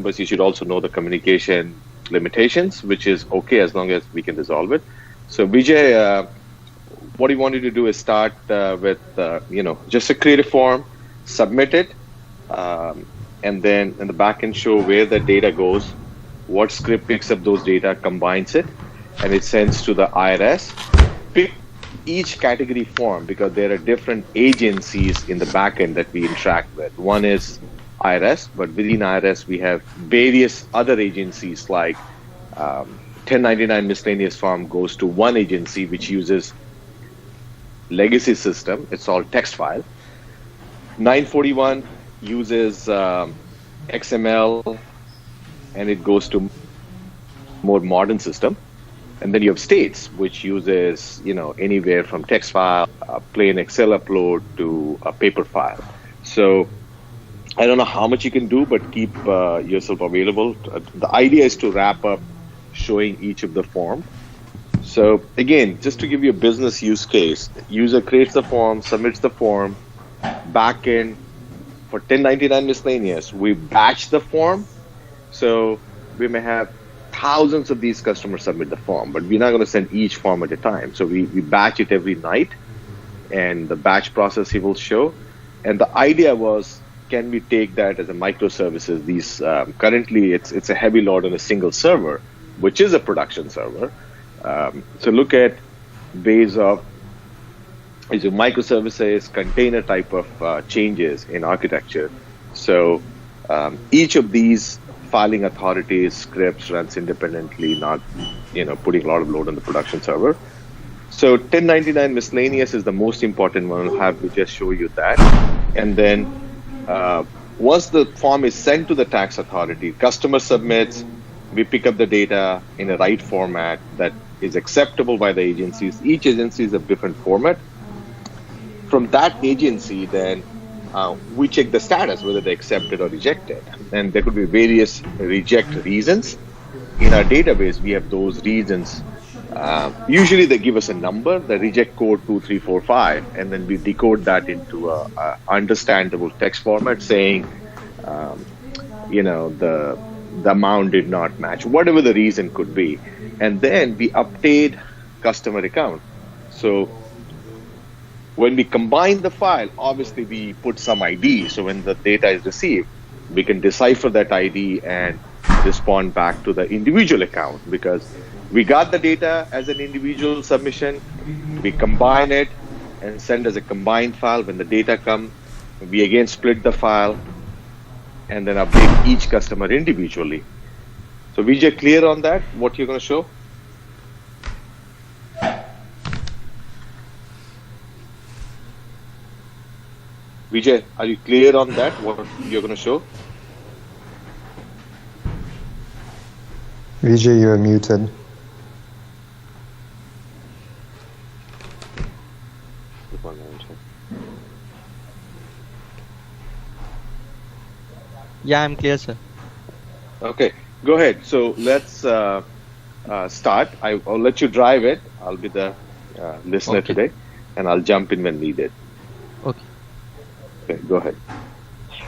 but you should also know the communication limitations, which is okay as long as we can resolve it. So Vijay, what he wanted to do is start with, just a create a form, submit it, and then in the backend show where the data goes, what script picks up those data, combines it, and it sends to the IRS. Pick each category form because there are different agencies in the backend that we interact with. One is IRS, but within IRS we have various other agencies like 1099 miscellaneous form goes to one agency which uses legacy system. It's all text file. 941 uses XML and it goes to more modern system. And then you have states, which uses, anywhere from text file, plain Excel upload to a paper file. So I don't know how much you can do, but keep yourself available. The idea is to wrap up showing each of the form. So again, just to give you a business use case, user creates the form, submits the form, backend for 1099 miscellaneous, we batch the form. So we may have thousands of these customers submit the form, but we're not going to send each form at a time. So we batch it every night, and the batch process he will show. And the idea was, can we take that as a microservices? These currently it's a heavy load on a single server, which is a production server. So look at ways of is a microservices container type of changes in architecture. So each of these filing authorities scripts runs independently, not putting a lot of load on the production server. So 1099 miscellaneous is the most important one. I'll have to just show you that. And then once the form is sent to the tax authority, customer submits, we pick up the data in a right format that is acceptable by the agencies. Each agency is a different format. From that agency, then we check the status, whether they accept it or reject it. And there could be various reject reasons. In our database, we have those reasons. Usually they give us a number, the reject code 2345, and then we decode that into a understandable text format saying, the amount did not match, whatever the reason could be. And then we update customer account. So when we combine the file, obviously we put some ID. So when the data is received, we can decipher that ID and respond back to the individual account, because we got the data as an individual submission, we combine it and send as a combined file. When the data come, we again split the file and then update each customer individually. So Vijay, clear on that, what you're going to show? Vijay, are you clear on that, what you're going to show? Vijay, you're muted. Yeah, I'm clear, sir. Okay, go ahead. So let's start. I'll let you drive it. I'll be the listener today, and I'll jump in when needed. Okay. Okay, go ahead.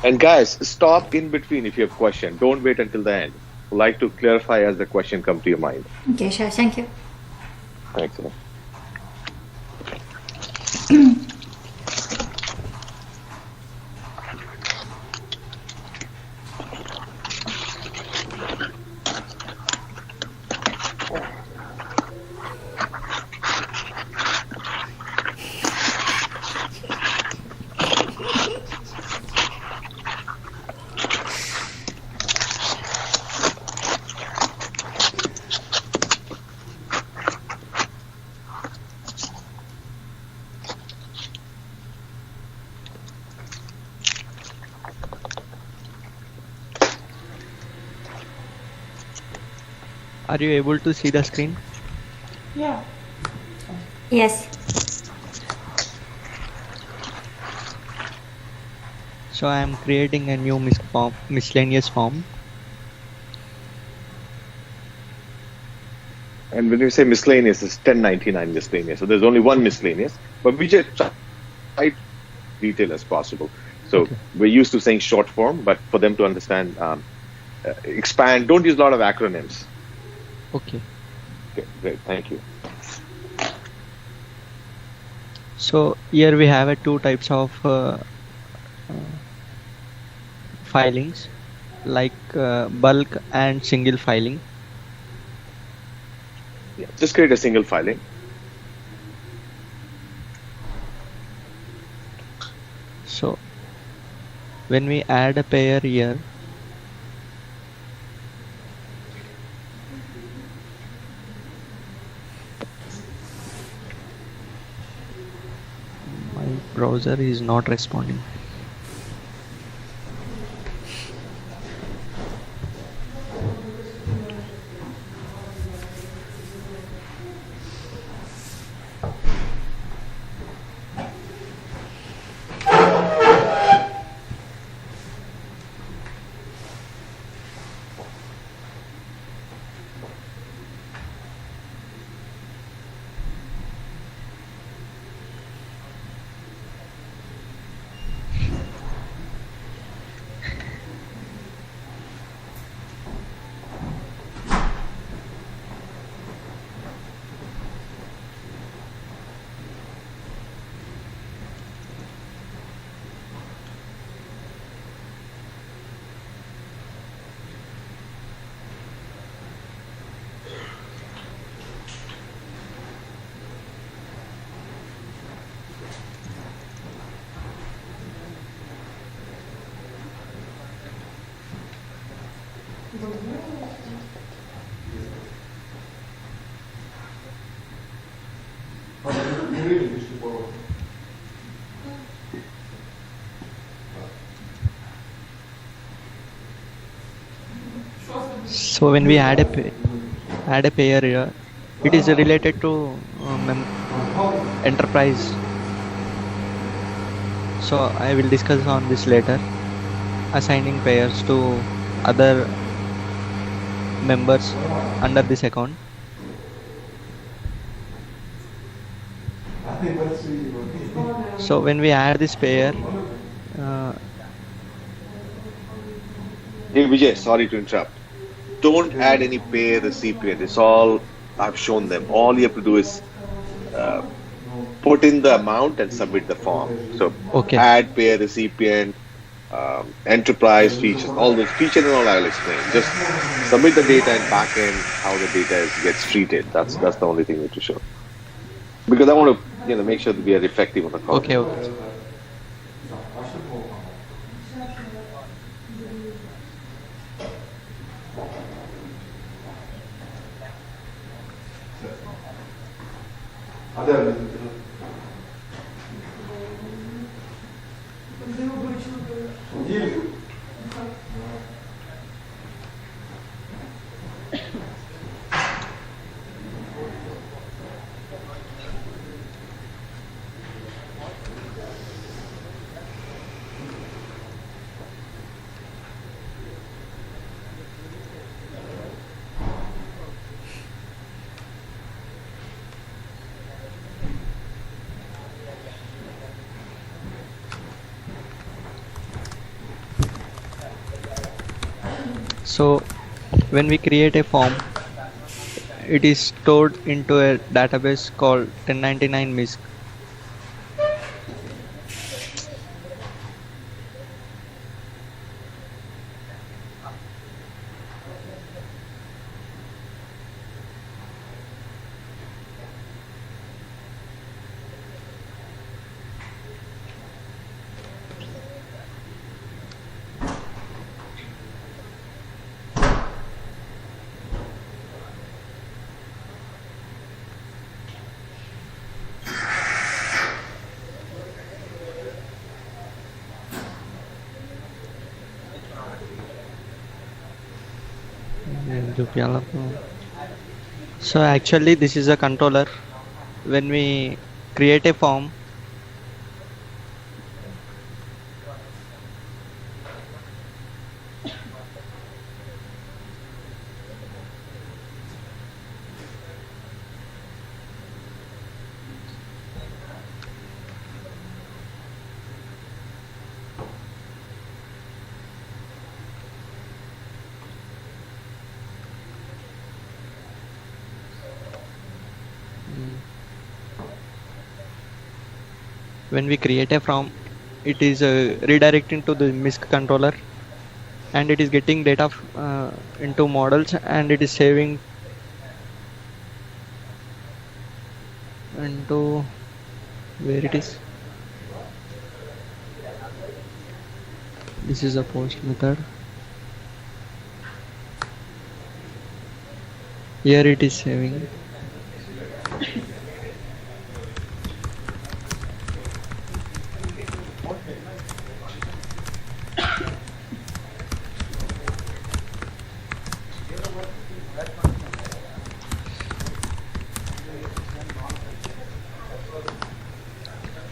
And guys, stop in between if you have a question. Don't wait until the end. I'd like to clarify as the question comes to your mind. Okay, sure. Thank you. Thanks. Are you able to see the screen? Yeah. Yes. So I am creating a new miscellaneous form. And when you say miscellaneous, it's 1099 miscellaneous. So there's only one miscellaneous, but we just try detail as possible. So we're used to saying short form, but for them to understand, expand. Don't use a lot of acronyms. Okay. Okay, great. Thank you. So here we have two types of filings, like bulk and single filing. Yeah, just create a single filing. So when we add a pair here, my browser is not responding. So when we add a pair here, it is related to enterprise. So I will discuss on this later. Assigning pairs to other members under this account. So when we add this pair, Hey Vijay, sorry to interrupt. Don't add any pair recipient. It's all I've shown them. All you have to do is put in the amount and submit the form. So okay. Add pair recipient, enterprise features, all those features and all I'll explain. Just submit the data and backend how the data gets treated. That's the only thing we need to show. Because I want to make sure that we are effective on the call. Okay. So when we create a form, it is stored into a database called 1099 MISC. So actually this is a controller. When we create a form, when we create a form, it is redirecting to the MISC controller, and it is getting data into models, and it is saving into where it is. This is a post method. Here it is saving.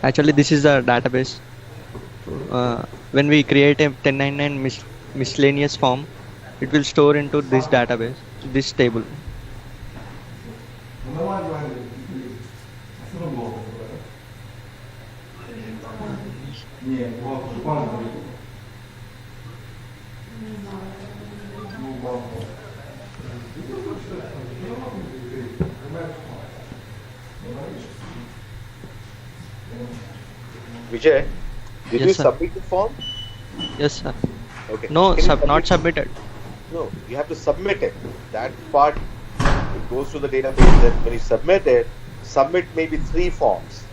Actually, this is the database. When we create a 1099 miscellaneous form, it will store into this database, this table. Vijay, did Yes, you sir. submit the form? Yes, sir. Okay. No, Can you not submitted. No, you have to submit it. That part, it goes to the database. Then when you submit maybe 3 forms.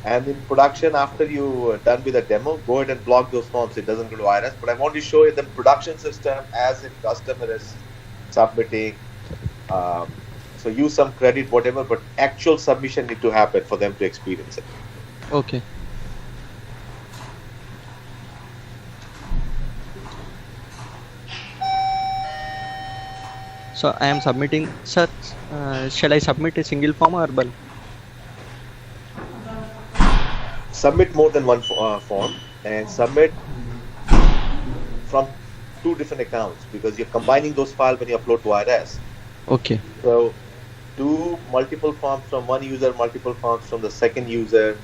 And in production, after you are done with the demo, go ahead and block those forms. It doesn't go to IRS. But I want to show you the production system as if customer is submitting. So use some credit, whatever, but actual submission need to happen for them to experience it. Okay. So I am submitting, sir. Shall I submit a single form or bulk? Submit more than one form and submit from 2 different accounts because you're combining those files when you upload to IRS. Okay. So do multiple forms from one user, multiple forms from the second user,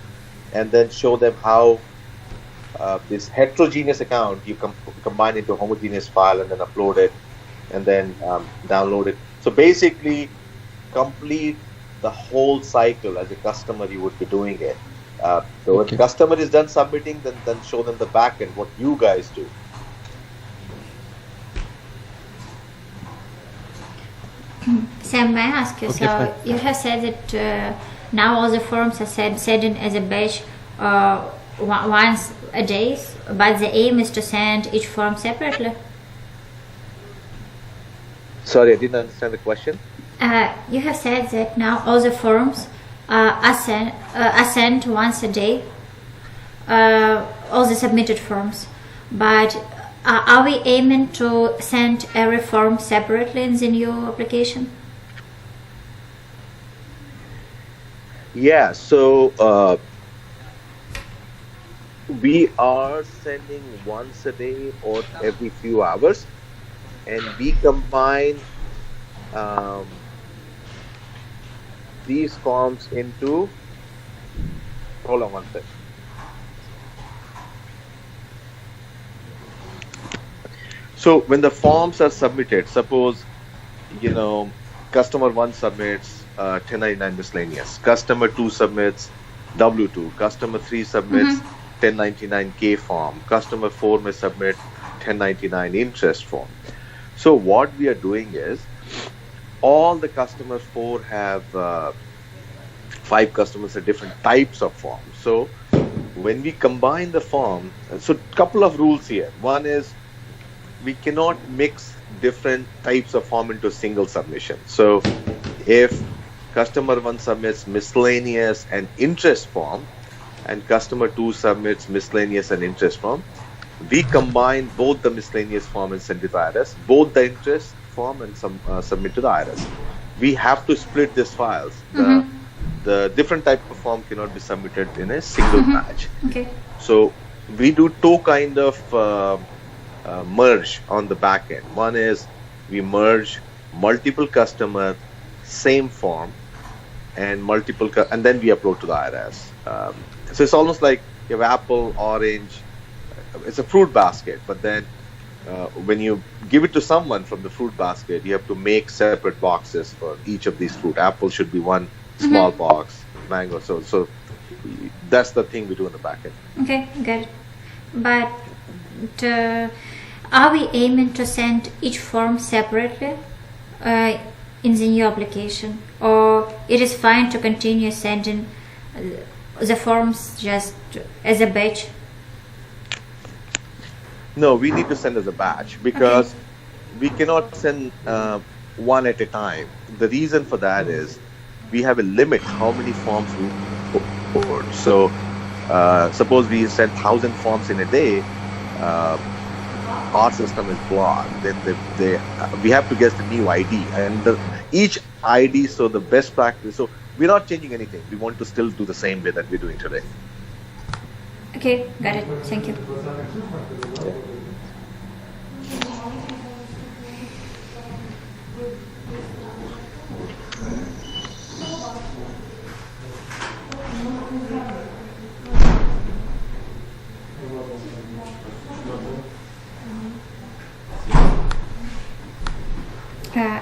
and then show them how this heterogeneous account you combine into a homogeneous file and then upload it and then download it. So basically complete the whole cycle as a customer you would be doing it. So when the customer is done submitting, then show them the back end, what you guys do. Sam, may I ask you, Okay, so fine. you have said that now all the forms are sent in as a batch once a day, but the aim is to send each form separately? Sorry, I didn't understand the question. You have said that now all the forms are sent once a day, all the submitted forms, but are we aiming to send every form separately in the new application? Yeah, so we are sending once a day or every few hours, and we combine these forms into, hold on one second. So when the forms are submitted, suppose, customer 1 submits 1099 miscellaneous, customer 2 submits W2, customer 3 submits 1099K form, customer 4 may submit 1099 interest form. So what we are doing is, all the customers 4 have 5 customers at different types of forms. So when we combine the form, so couple of rules here. One is we cannot mix different types of form into a single submission. So if customer 1 submits miscellaneous and interest form and customer 2 submits miscellaneous and interest form, we combine both the miscellaneous form and send it to IRS, both the interest form and submit to the IRS. We have to split these files. The different type of form cannot be submitted in a single batch. Okay. So we do 2 kind of merge on the back end. One is we merge multiple customer, same form, and multiple, and then we upload to the IRS. So it's almost like you have apple, orange. It's a fruit basket, but then when you give it to someone from the fruit basket, you have to make separate boxes for each of these fruit. Apple should be one small box, mango. So That's the thing we do in the backend. Okay, good. But are we aiming to send each form separately in the new application, or it is fine to continue sending the forms just as a batch? No, we need to send as a batch because we cannot send one at a time. The reason for that is we have a limit how many forms we forward. So suppose we send 1,000 forms in a day, our system is blocked. Then we have to get the new ID, and each ID. So the best practice. So we're not changing anything. We want to still do the same way that we're doing today. Okay, got it. Thank you.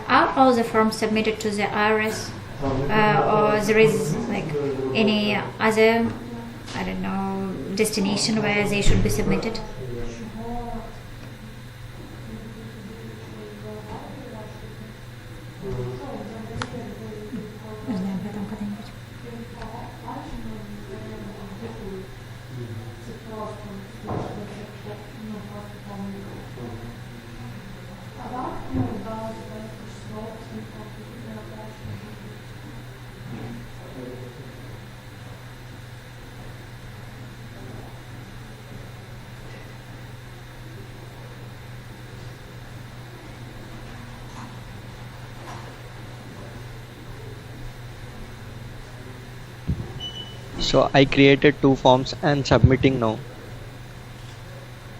Are all the forms submitted to the IRS, or there is like any other, I don't know, destination where they should be submitted? So I created 2 forms and submitting now.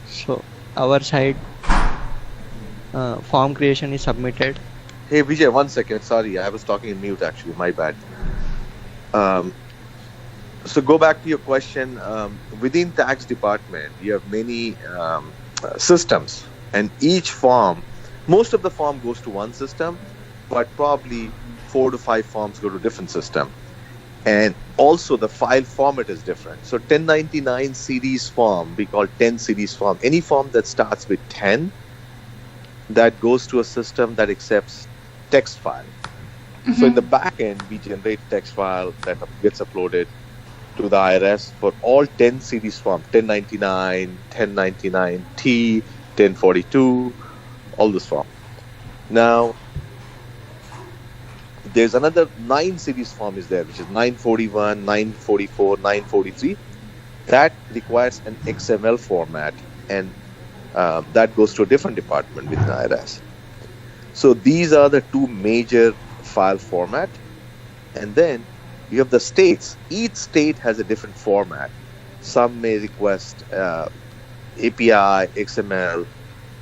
So our side form creation is submitted. Hey Vijay, 1 second. Sorry, I was talking in mute actually. My bad. So go back to your question. Within tax department, you have many systems, and each form, most of the form goes to one system, but probably 4 to 5 forms go to different system. And also the file format is different. So 1099 series form, we call 10 series form. Any form that starts with 10, that goes to a system that accepts text file. So in the back end, we generate text file that gets uploaded to the IRS for all 10 series form, 1099, 1099T, 1042, all this form. Now, there's another 9 series form is there, which is 941, 944, 943. That requires an XML format, and that goes to a different department within IRS. So these are the 2 major file format. And then you have the states. Each state has a different format. Some may request API, XML,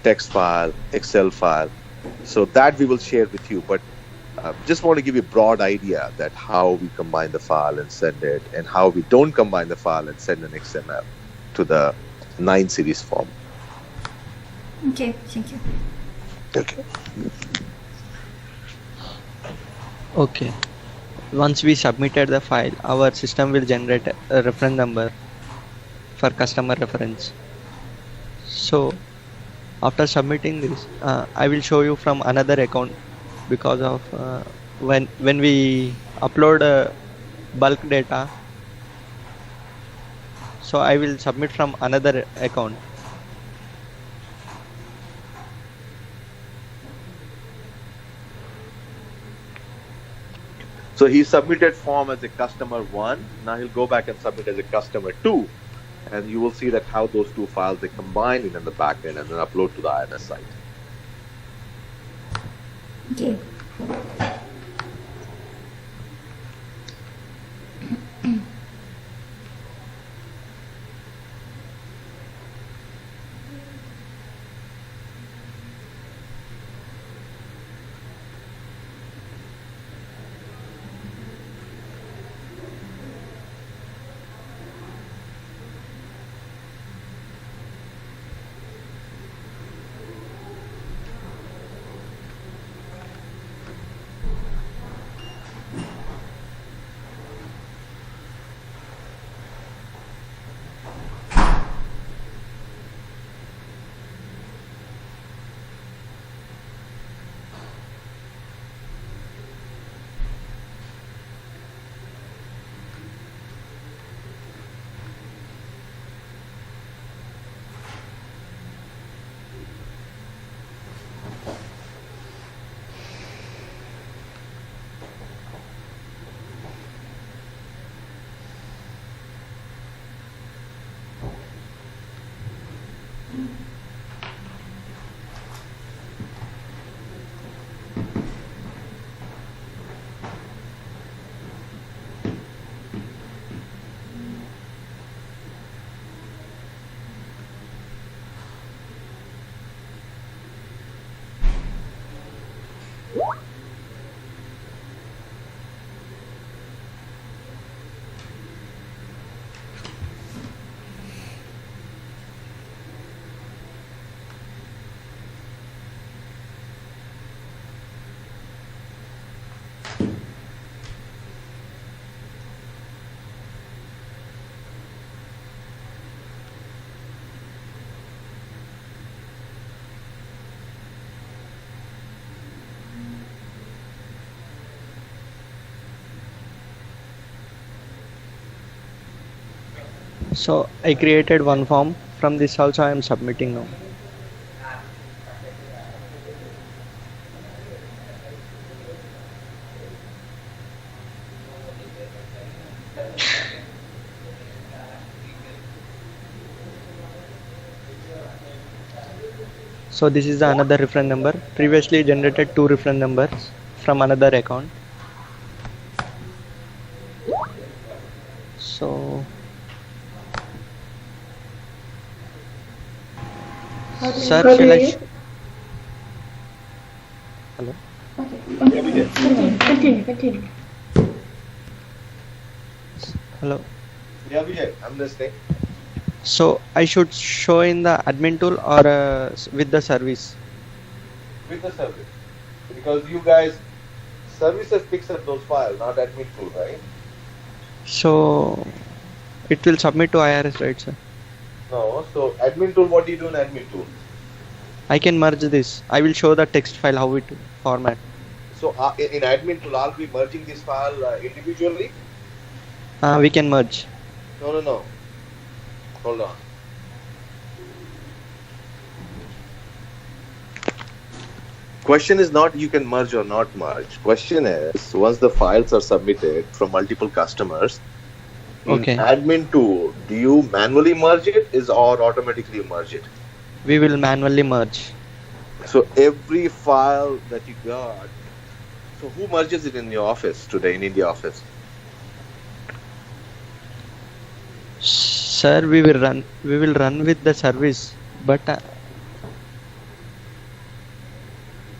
text file, Excel file. So that we will share with you. But just want to give you a broad idea that how we combine the file and send it, and how we don't combine the file and send an XML to the 9 series form. Okay, thank you. Okay. Okay. Once we submitted the file, our system will generate a reference number for customer reference. So after submitting this, I will show you from another account, because of when we upload bulk data. So I will submit from another account. So he submitted form as a customer 1. Now he'll go back and submit as a customer 2. And you will see that how those 2 files they combine in the back end and then upload to the IRS site. Okay. So I created one form. From this also I am submitting now. So this is the another reference number. Previously generated 2 reference numbers from another account. So sir, shall I? Hello. Continue. Hello. Yeah, Vijay, I'm listening. So I should show in the admin tool or with the service? With the service. Because you guys, services picks up those files, not admin tool, right? So it will submit to IRS, right, sir? No, so admin tool, what do you do in admin tool? I can merge this. I will show the text file how it format. So in admin tool, I'll be merging this file individually? We can merge. No. Hold on. Question is not you can merge or not merge. Question is once the files are submitted from multiple customers, Okay. in admin tool, do you manually merge it or automatically merge it? We will manually merge. So every file that you got, so who merges it in your office today, in India office? Sir, we will run with the service, but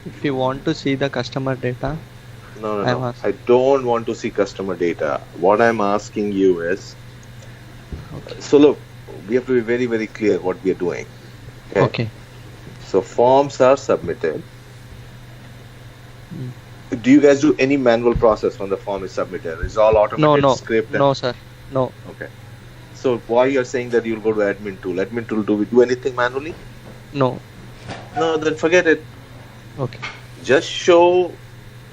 if you want to see the customer data, No. I don't want to see customer data. What I'm asking you is, so look, we have to be very, very clear what we are doing. Okay. So forms are submitted. Do you guys do any manual process when the form is submitted? Is all automated No, script? no, sir, no. Okay. So why you're saying that you'll go to admin tool? Admin tool, do we do anything manually? No. No, then forget it. Okay. Just show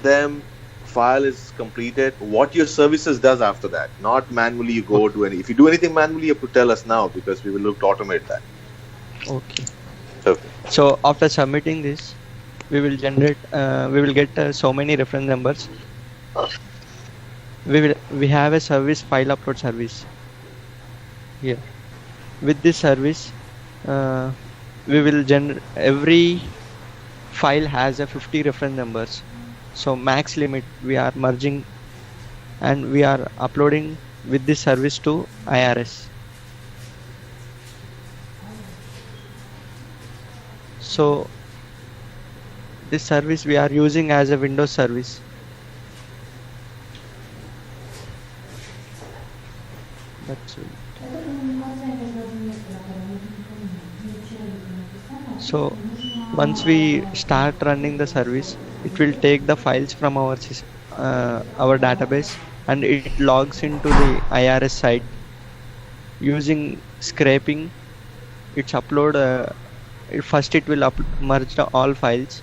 them file is completed, what your services does after that. Not manually you go do any. If you do anything manually, you have to tell us now because we will look to automate that. Okay. Okay. So after submitting this, we will generate. We will get so many reference numbers. We have a service, file upload service here. With this service, we will generate every file has a 50 reference numbers. So max limit we are merging and we are uploading with this service to IRS. So this service we are using as a Windows service. That's it. So once we start running the service, it will take the files from our database and it logs into the IRS site using scraping. It's upload. First it will merge all files,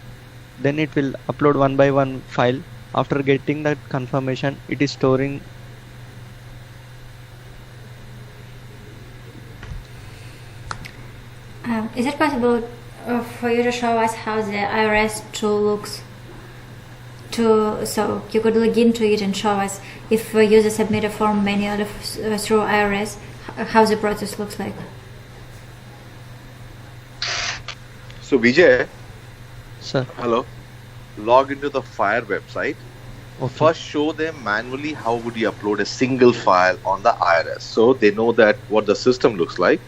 then it will upload one by one file. After getting that confirmation, it is storing. Is it possible for you to show us how the IRS tool looks? So you could log into it and show us if a user submit a form manually through IRS, how the process looks like. So Vijay, Sir. hello, log into the FIRE website. Okay. First show them manually how would you upload a single file on the IRS so they know that what the system looks like.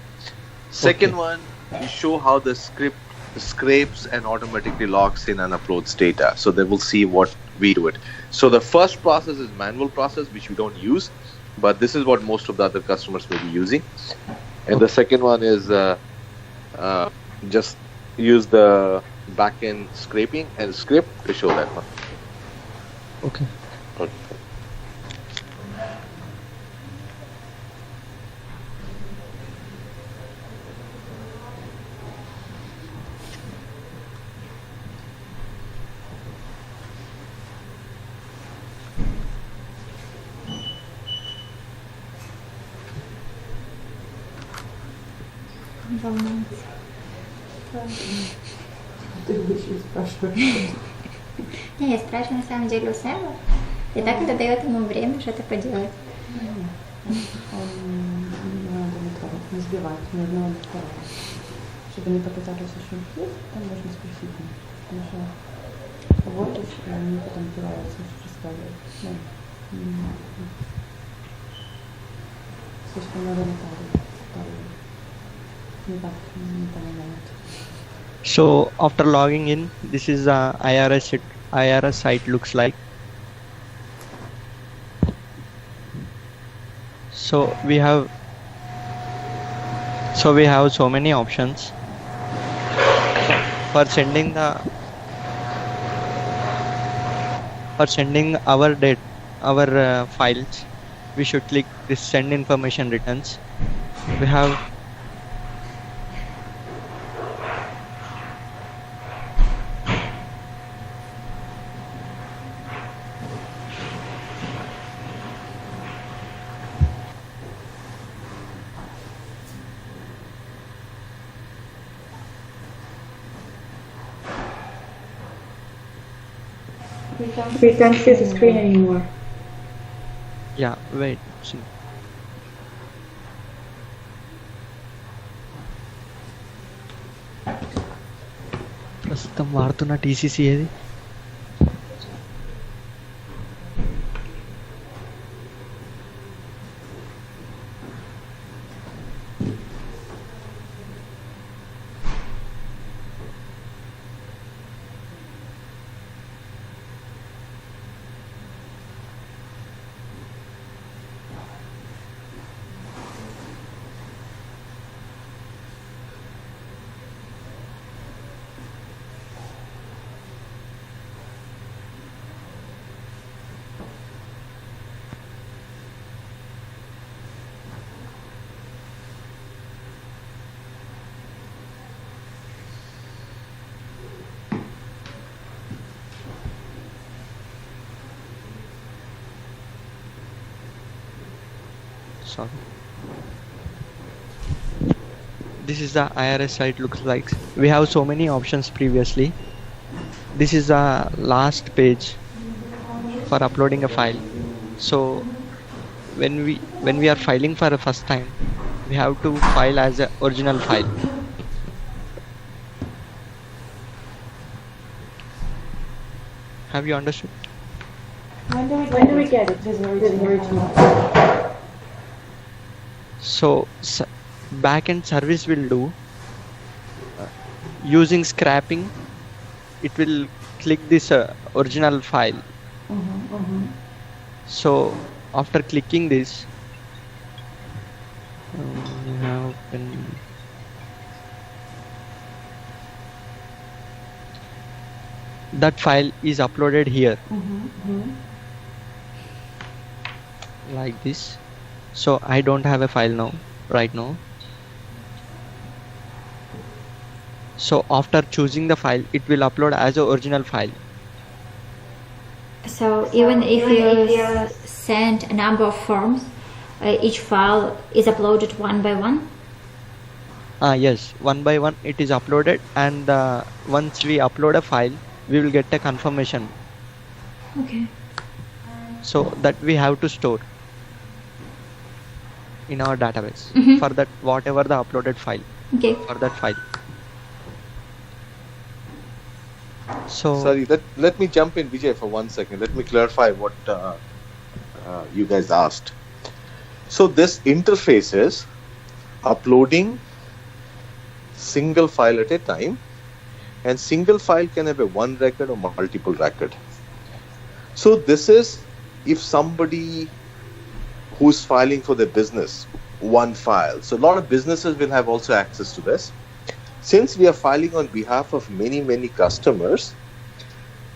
Second Okay. one, you show how the script scrapes and automatically logs in and uploads data. So they will see what we do it. So the first process is manual process, which we don't use, but this is what most of the other customers may be using. And the second one is just use the backend scraping and script to show that one. Okay. Okay. Ты еще спрашиваешь. Не, я спрашиваю на самом деле у Сэма. И так это дает ему время что-то поделать. Он не надо не сбивать ни одного ни второго. Чтобы они попытались еще есть, там можно спросить. Потому что вот и они потом пытаются рассказывать. Слишком много натали. Не так, не понимают. So after logging in, this is the IRS site looks like. So we have so many options for sending our files. We should click this send information returns. We have We can't see the screen anymore. yeah, wait, see. ప్రస్తుతం వాడుతున్న TCC ఏది? Sorry. This is the IRS site looks like. We have so many options previously. This is the last page for uploading a file. So when we are filing for the first time, we have to file as a original file. Have you understood? When do we get it? This original. So backend service will do using scraping. It will click this original file. So after clicking this, you have that file is uploaded here like this. So I don't have a file now, right now. So after choosing the file, it will upload as an original file. So even if you send a number of forms, each file is uploaded one by one? Yes, one by one it is uploaded, and once we upload a file, we will get a confirmation. Okay. So that we have to store in our database for that whatever the uploaded file. Okay. For that file. So Sorry, let me jump in, Vijay, for 1 second. Let me clarify what you guys asked. So this interface is uploading single file at a time and single file can have a one record or multiple record. So this is if somebody who's filing for their business, one file. So a lot of businesses will have also access to this. Since we are filing on behalf of many, many customers,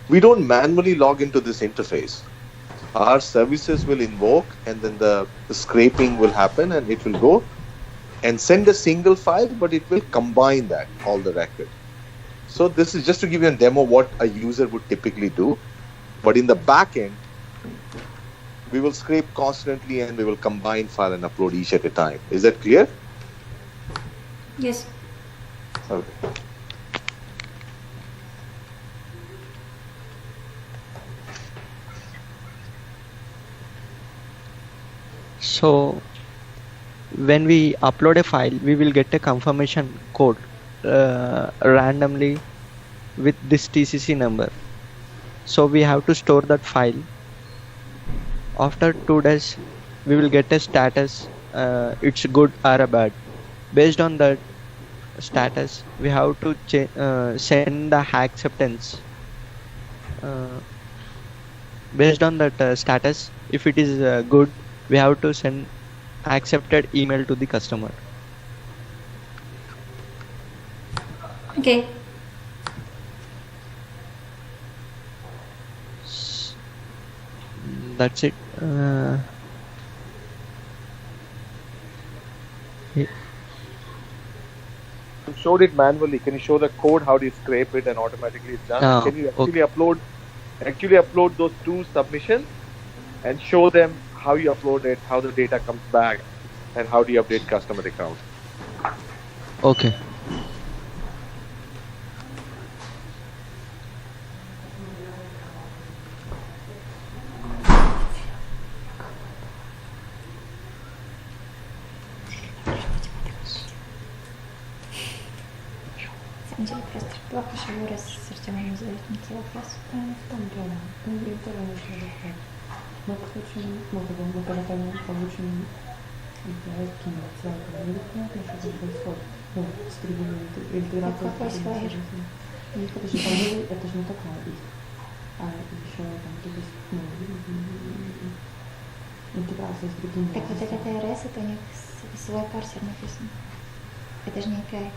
we don't manually log into this interface. Our services will invoke, and then the scraping will happen, and it will go and send a single file, but it will combine that, all the record. So this is just to give you a demo what a user would typically do. But in the back end, we will scrape constantly and we will combine file and upload each at a time. Is that clear? Yes. Okay. So when we upload a file, we will get a confirmation code randomly with this TCC number. So we have to store that file. After 2 days, we will get a status, it's good or bad. Based on that status, we have to send the acceptance. Based on that status, if it is good, we have to send accepted email to the customer. Okay. That's it. You showed it manually. Can you show the code? How do you scrape it and automatically it's done? Can you actually upload those 2 submissions and show them how you upload it, how the data comes back, and how do you update customer account? Okay. На самом деле просто плохо, что вырос с Артемом задают на эти вопросы. В том дело. И тоже нужно решать. Мы получим, мы когда получим или понятно, что здесь происходит. Ну, с интеграцией. Какой слайер? Это же не такое их. А еще там интеграция с другими. Так вот это TRS, это у них свой парсер написан. Это же не API.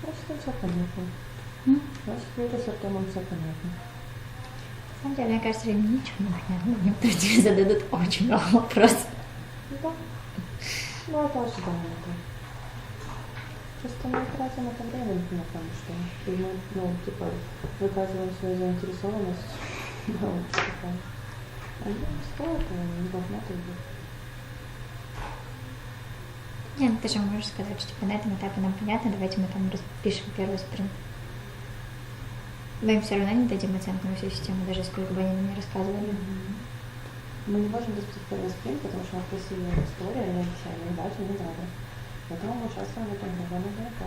Значит, все понятно. Значит, это с Артемом все понятно. На самом деле, мне кажется, им ничего не понятно. Мне тебе зададут очень много вопросов. Да. Ну, это ожидаемо. Просто мы тратим это время на том, что мы, ну, типа, выказываем свою заинтересованность. Да, вот такое. Они стоят, не должна это быть. Не, ну ты же можешь сказать, что типа на этом этапе нам понятно, давайте мы там распишем первый спринт. Мы им все равно не дадим оценку на всю систему, даже сколько бы они нам не рассказывали. Мы не можем расписать первый спринт, потому что у нас красивая история, и обещали, и дальше не надо. Поэтому мы участвуем в этом программе ДНК.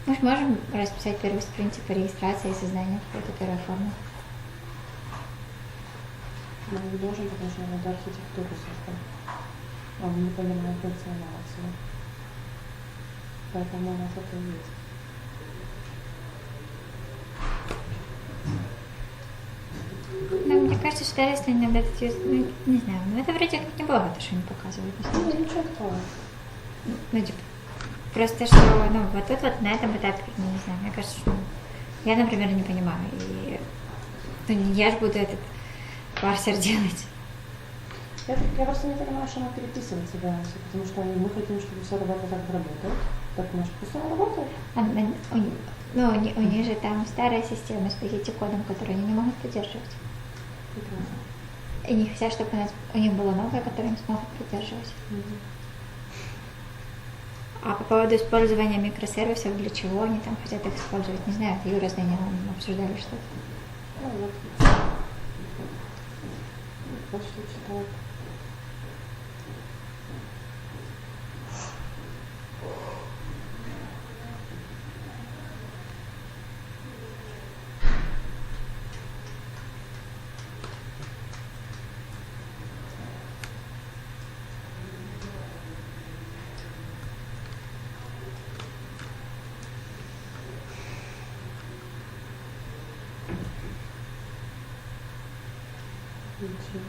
Мы же можем расписать первый спринт типа регистрации и создания какой-то первой формы. Мы не можем, потому что надо архитектуру создать. А мы не понимаем функционацию. Поэтому у нас это и есть. Ну, мне кажется, что если иногда ну, не знаю, но это вроде как не было, то, что они показывают. Ну, ничего такого. Ну, типа, просто что, ну, вот тут вот на этом этапе, не знаю, мне кажется, что я, например, не понимаю, и ну, я же буду этот парсер делать. Я просто не понимаю, что она переписывает себя, потому что мы хотим, чтобы все работало так работает. Так, может, пусть она работает? У них же там старая система с пакете-кодом, который они не могут поддерживать. Прекрасно. И не хотят, чтобы у них было новое, которое они смогут поддерживать. А по поводу использования микросервисов, для чего они там хотят их использовать, не знаю, это Юра с Данилом обсуждали что-то. Ну, вот. Вот что читаю. Двічі.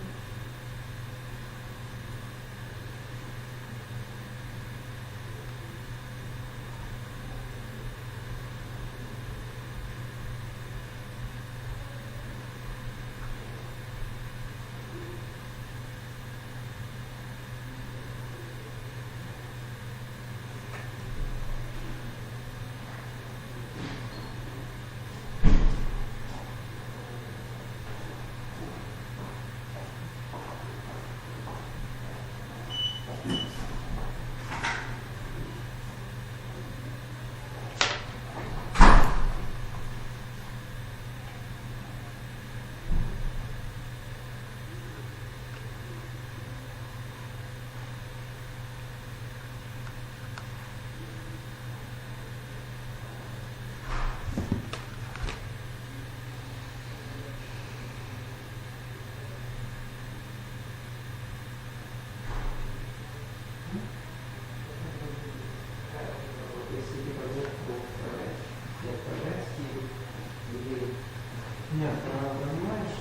Нет, понимаешь,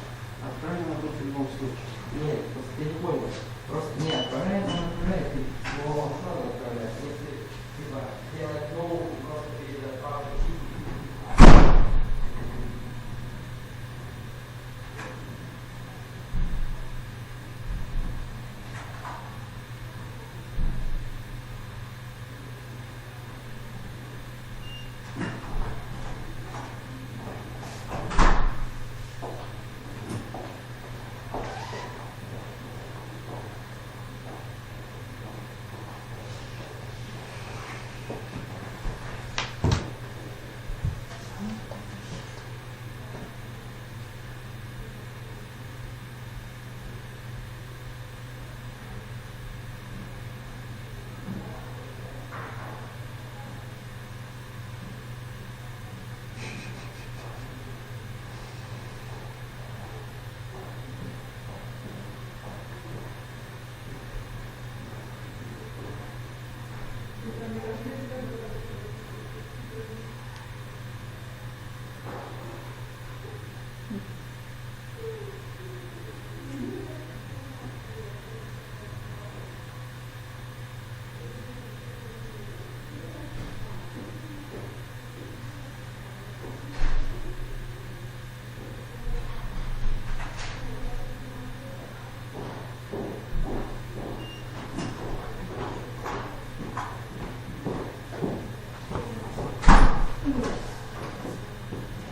отправлено будет в любом случае. Нет, просто ты не понял. Просто не отправляй, он отправляет, ты его сразу отправляешь. Если, типа, делать новую, просто переотправить.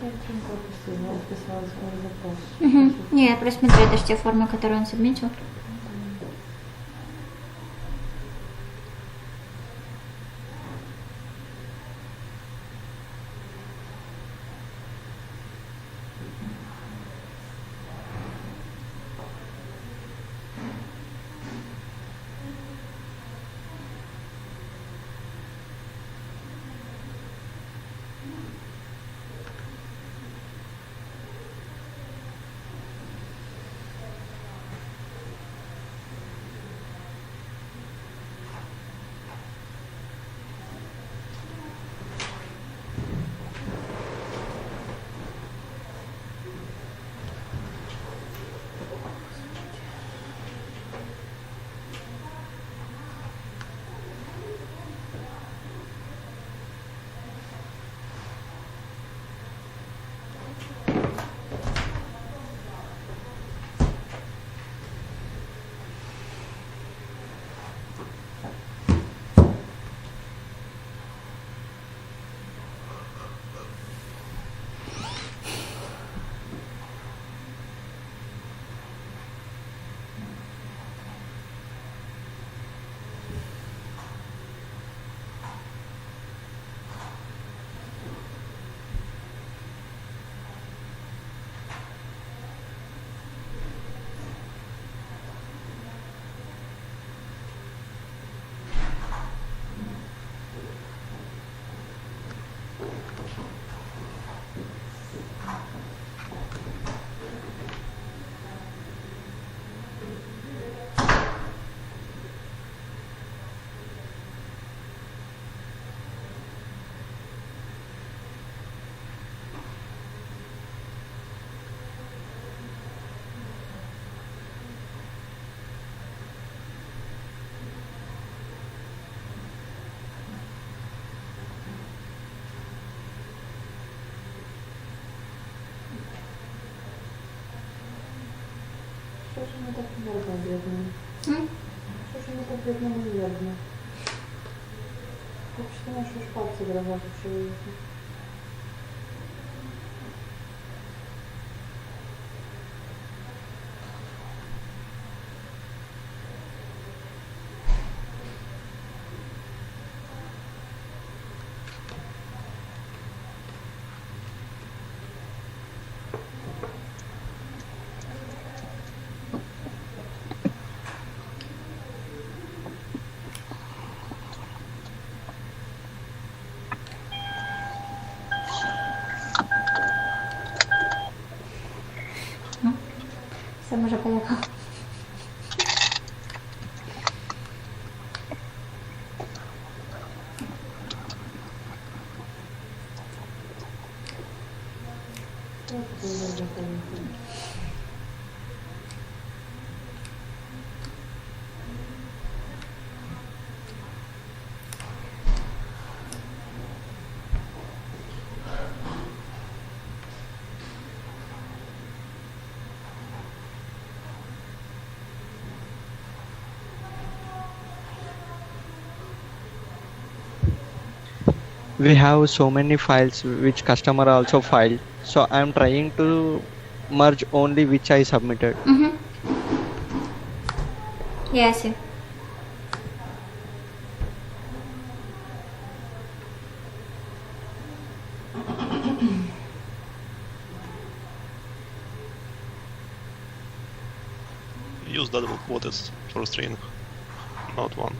Я ничего не пропустила, я написала свой запрос. Не, я просмотрю даже те формы, которые он сабмитил. Що ж ми так вірно бідно? М? Що ж ми так бідно не вірно? Так що не що ж пальці дрожать у чоловіка. Все, może pojechał. Як це не запам'ятаю? We have so many files which customer also filed. So I'm trying to merge only which I submitted. Mhm. Yeah, I see. Use double quotes for string, not one.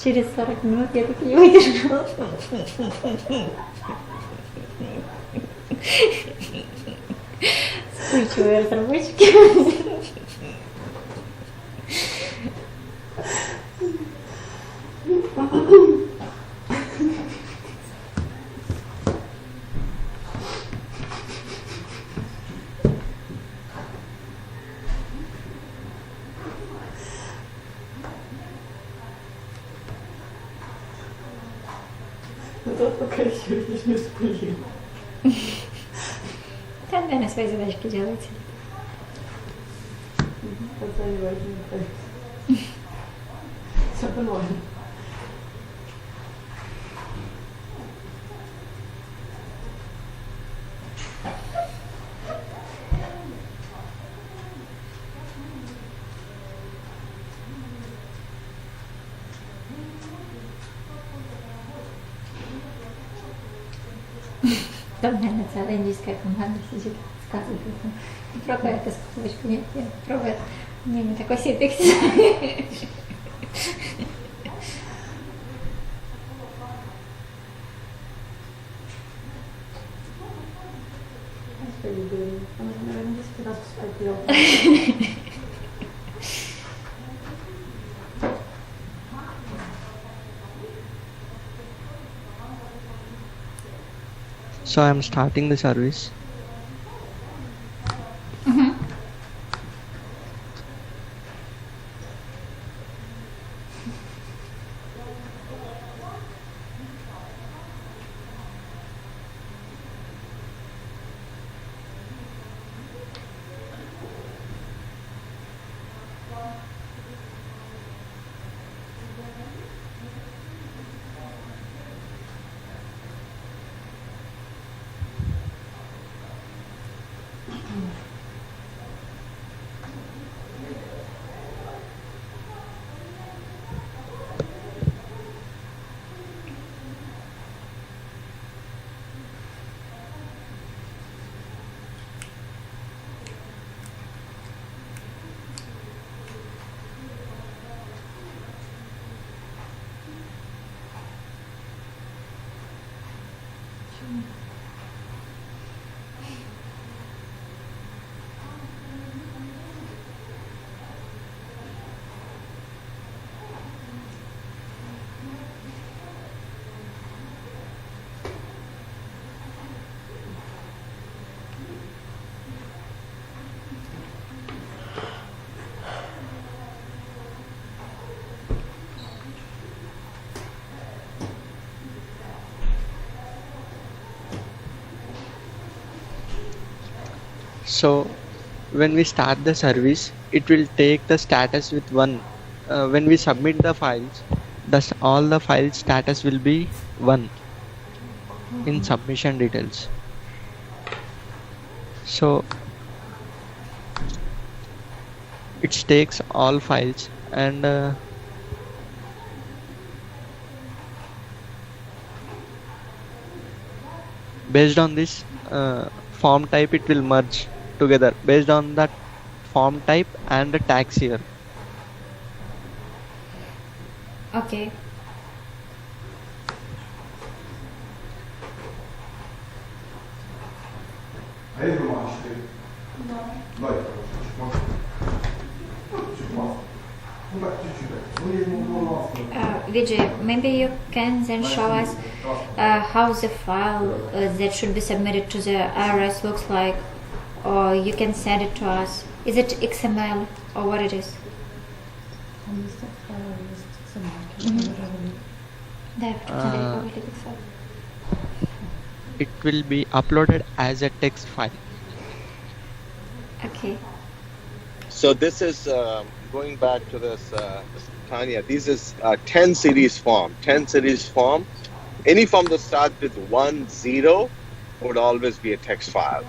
Через 40 минут я так не выдержала. Вспыльчивые разработчики. Ну тот пока еще видишь не вспылил. Там, наверное, свои задачки делайте. Оценивать не так. Все нормально. Там, наверное, целая индийская команда сидит, сказывает. Пробуй эту скобочку, нет, пробуй это. Не, мы такой синтекс. Господи, блин. Он, наверное, 10 раз спать. So I'm starting the service. So when we start the service, it will take the status with 1. When we submit the files, all the file status will be 1 in submission details. So it takes all files and based on this form type, it will merge together based on that form type and the tax year. Okay. А есть бумажки? Да. Давайте, чуть масло. Чуть масло. Ну так, чуть-чуть. Ну, я не буду масло. Vijay, maybe you can then show us how the file that should be submitted to the IRS looks like, or you can send it to us. Is it XML or what it is? Там есть файл, есть XML. Мгм. Да, я посмотреть, как выглядит файл. It will be uploaded as a text file. Okay. So this is going back to this, Tanya. This is 10 series form. 10 series form. Any form that starts with 1, 0 would always be a text file.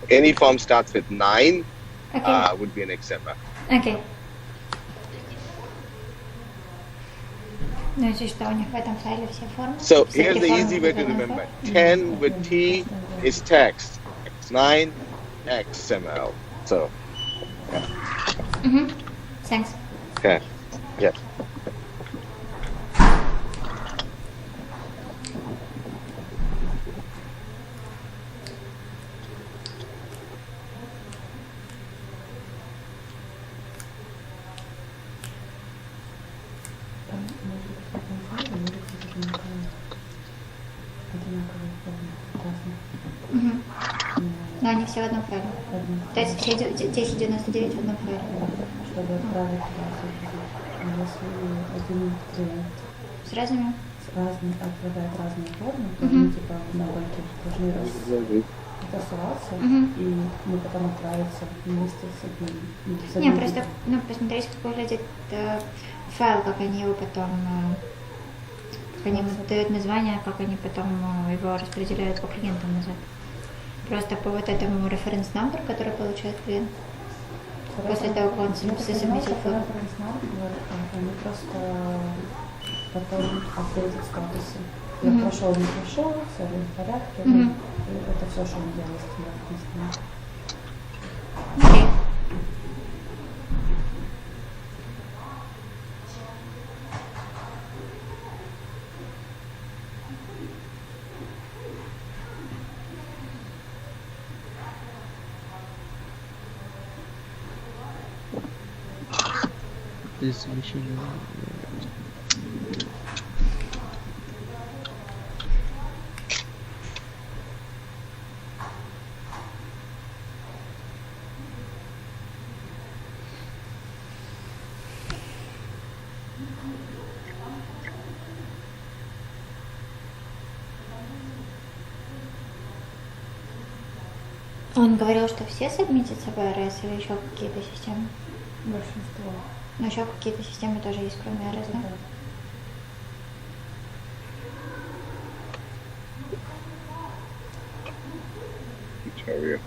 Any form starts with 9 Okay. would be an XML. Окей. Ну, если что, у них в этом файле все формы. So все here's эти the формы easy way to в одном remember. файле. 10 with T is text. 9 XML. So Мгм. Thanks. okay. Yeah. Там может быть в одном файле, может быть одинаковые формы, разные. Мгм. Но Но они все в одном файле. в одном То есть все 1099 в одном файле. чтобы отправить туда загрузить. А если один клиент С разными. отправляет разные формы, то Мгм. мы типа на банке должны рассылаться, Мгм. и мы потом отправиться вместе с одним. С Не, одним просто, видом. посмотреть, как выглядит файл, как они его потом, как они ему дают название, как они потом его распределяют по клиентам назад. Просто по вот этому референс number, который получает клиент. После того, как он Я так понимаю, засубмитил что файл. референс-number, они просто потом апдейтят статусы. Я Мгм. прошел, не прошел, все ли в порядке. Мгм. И это все, что мы делаем с стандартным. Окей. This machine. Он говорил, что все сабмитятся в АРС или еще какие-то системы? Большинство. Но еще какие-то системы тоже есть, кроме АРС, да? Victoria.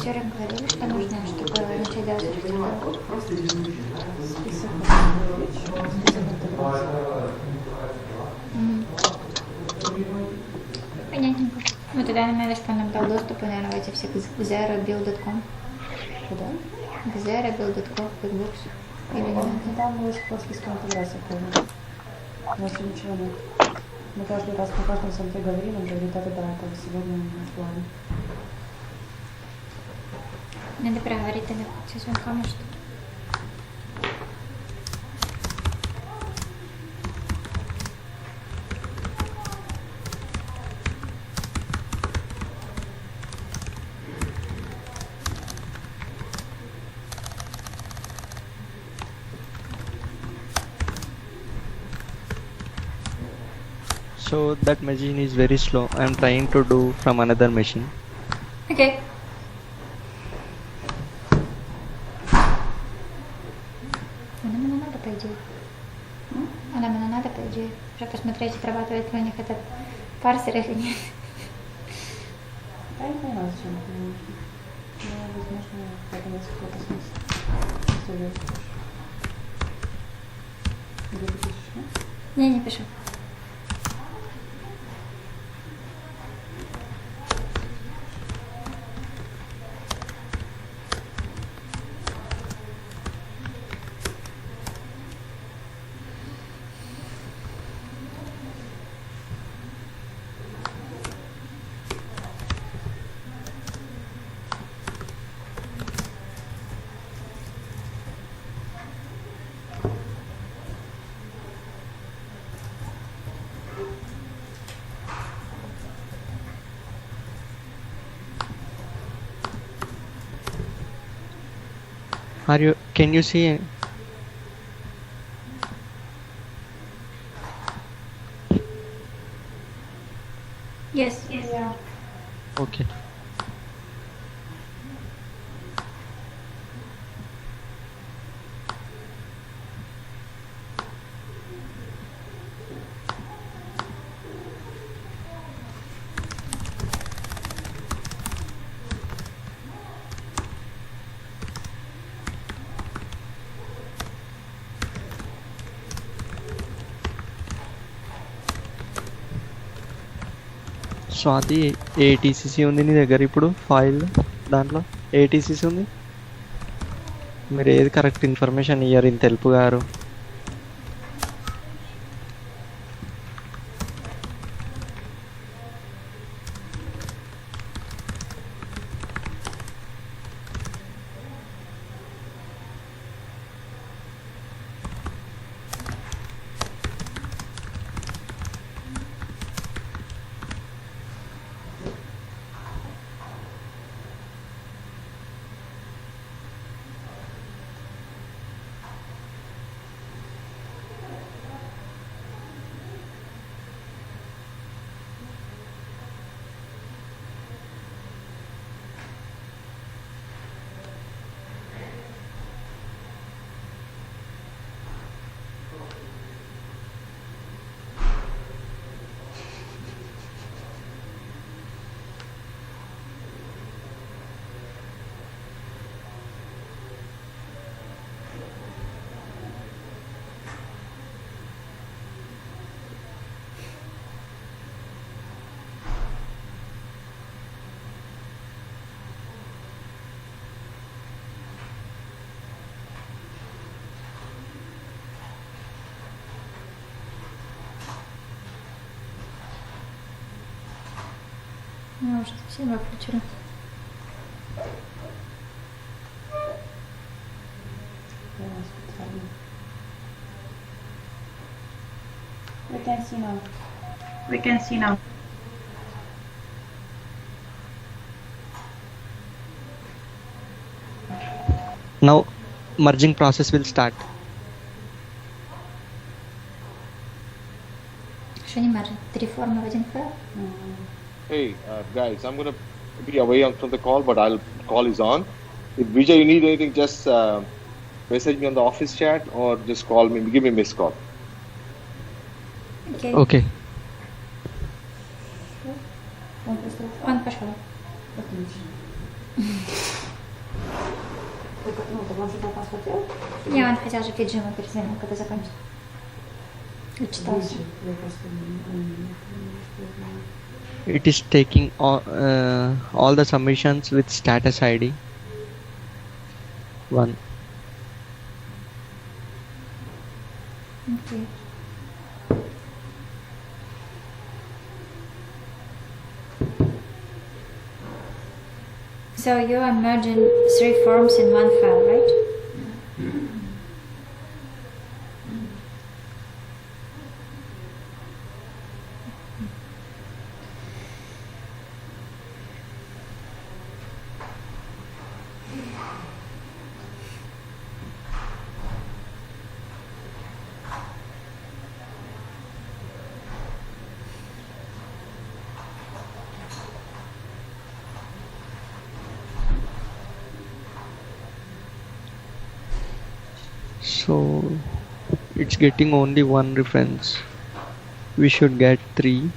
режиссеры говорили, что нужно, чтобы начать делать архитектуру. Список фотографий, список фотографий. Понятненько. Ну тогда нам надо, чтобы он нам дал доступ, наверное, в эти все к zero.build.com. Куда? К zero.build.com, QuickBooks. Или не надо? Ну, там мы по спискам фотографий помню. У нас ничего нет. Мы каждый раз на каждом центре говорим, он говорит, да, это сегодня в плане. Надо проговорить тогда со звонком, может. So that machine is very slow. I am trying to do from another machine. Окей. Она надо, по идее. Она надо, по идее. Уже посмотреть, отрабатывает ли у них этот парсер или нет. Да, я поняла, зачем это нужно. Но, возможно, в этом есть какой-то смысл. Если я пишу. Где ты пишешь, да? Не пишу. Can you see? Yes. Yeah. Okay. So అది ATCC ఉంది నీ దగ్గర ఇప్పుడు file దాంట్లో ATCC ఉంది. మీరు ఏది correct information ఇయ్యారు ఇంత తెలుపు గారు. Я уже совсем выключила. Я специально. We can see now. We can see now. Now merging process will start. Что не может? 3 формы в один файл? Hey, guys, I'm going to be away from the call, but call is on. If Vijay, you need anything, just message me on the office chat or just call me, give me a missed call. Окей. Okay. Он просто Он пошел. отлично. Так он же попасть хотел? Не, он хотел же пить Джима перед тем, когда закончит. Отчитался. Я просто не It is taking all the submissions with status ID 1. Okay. So you are merging 3 forms in one file, right? So it's getting only 1 reference. We should get 3.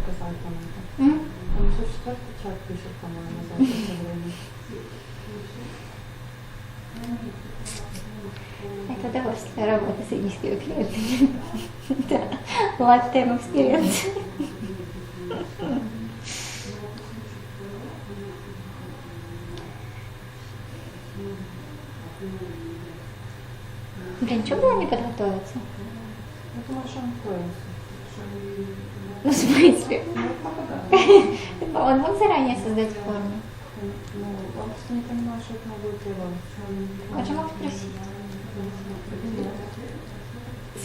показать там это. Он еще 4-й чат пишет, по-моему, за это всё время. Это удовольствие работы с индийскими клиентами. Да, lifetime experience. Блин, что было не подготовиться? Я думаю, что он откроется. Ну, в смысле? Ну, да. Он мог заранее создать форму? Ну, он просто не понимал, что это будет его. Он же мог спросить.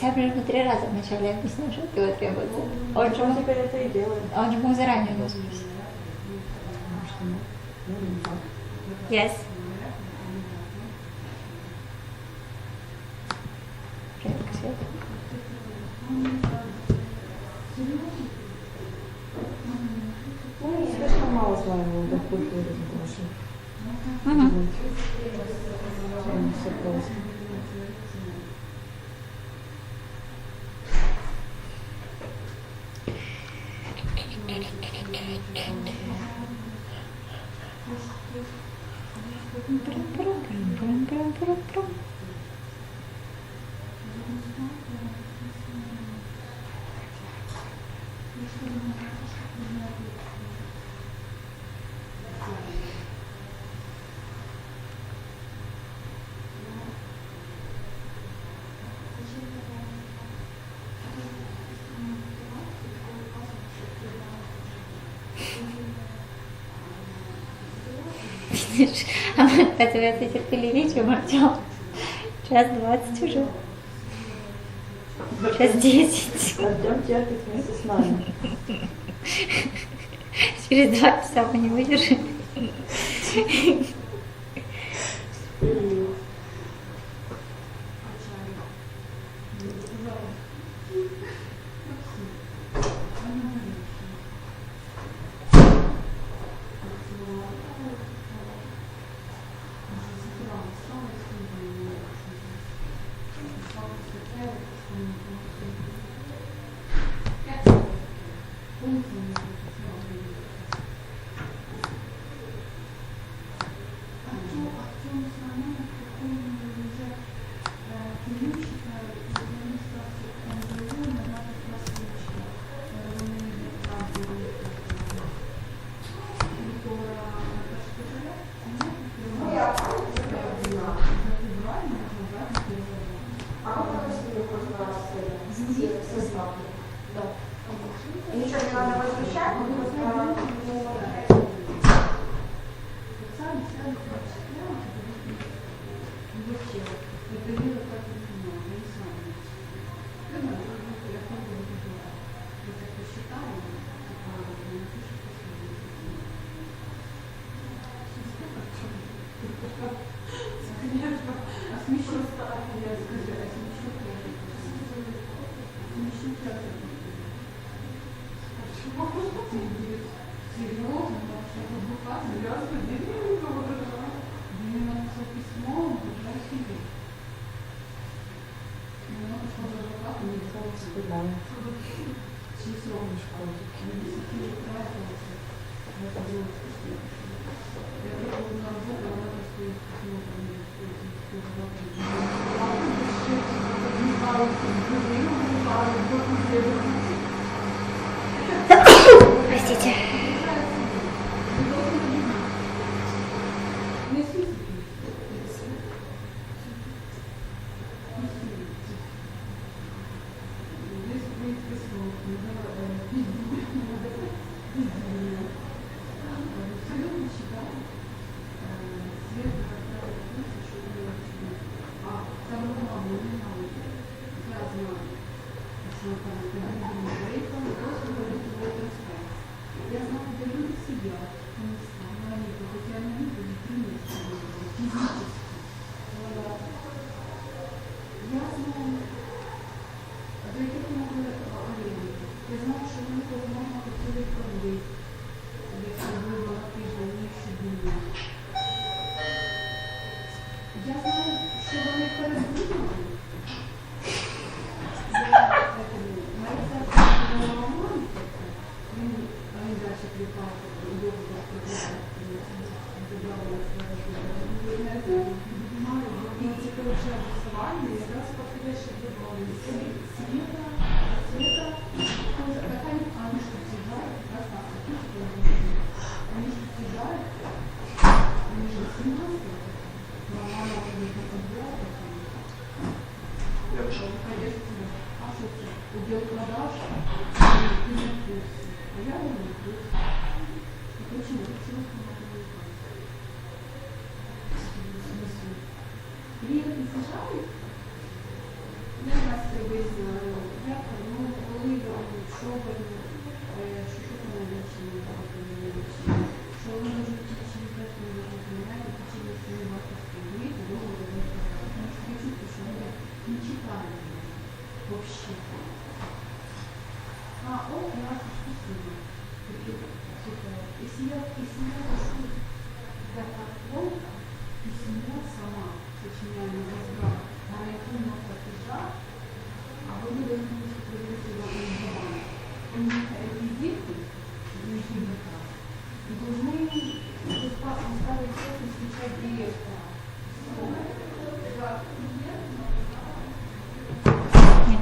Сябрин ему 3 раза вначале объяснил, что от него требуется. Он же Он мог, теперь это и делает. он же мог заранее у него спросить. Yes. Привет, Свет. Ну, слишком мало знаем до культуры нашей. Угу. Все просто. Видишь, а мы, оказывается, терпеливее, чем Артём. 1:20 уже. 1:10. Артём терпит вместе с нами. Через 2 часа мы не выдержим. Простите.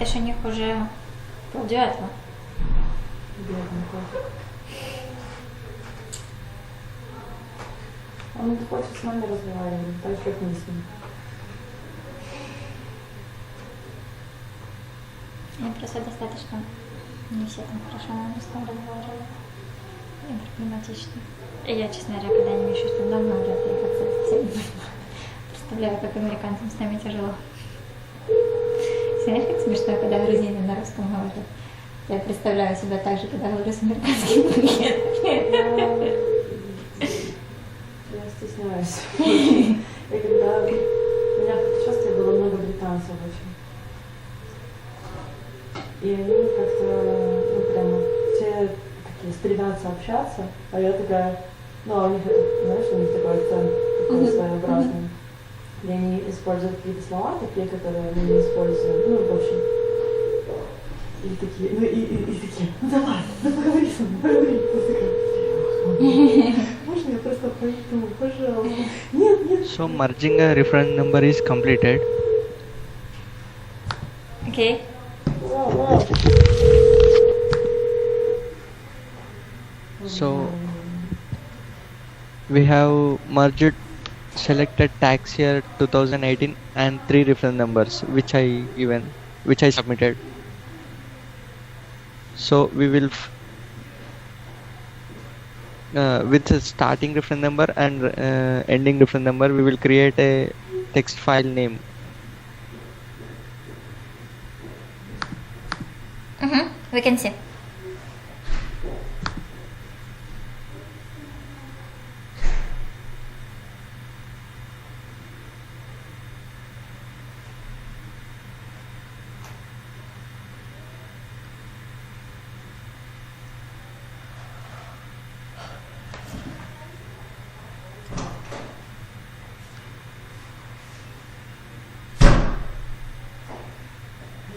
Это ж у них уже полдевятого. Он не хочет с нами разговаривать, так же, как мы с ним. Я просто достаточно не все там хорошо с ним разговаривали. И проблематично. И я, честно говоря, когда не вижу, что давно вряд ли как совсем представляю, как американцам с нами тяжело. Знаешь, как смешно, когда грузины на русском говорят? Я представляю себя так же, когда говорю с американским клиентом. Я стесняюсь. И когда у меня в путешествии было много британцев очень. И они как-то, ну, прямо все такие стремятся общаться, а я такая, ну, а у них, знаешь, у них такой акцент такой своеобразный. И они используют какие-то слова такие, которые мы не используем. Ну, в общем. И такие, ну и такие, ну давай, ну поговори со мной, поговори. Можно я просто пойду, пожалуйста? Нет, нет. So merging a reference number is completed. Okay. So we have merged selected tax year 2018 and 3 reference numbers which I submitted. So we will with the starting reference number and ending reference number, we will create a text file name. We can see.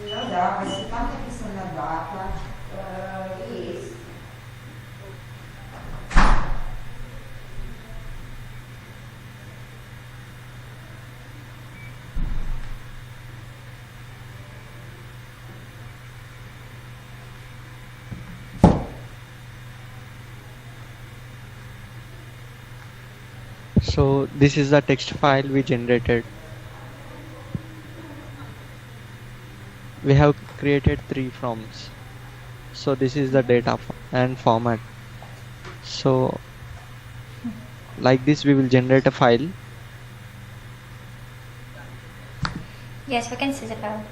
Ну да, там написана дата. Есть. So this is the text file we generated. We have created 3 forms. So this is the data and format. So like this we will generate a file. Yes, we can see the file.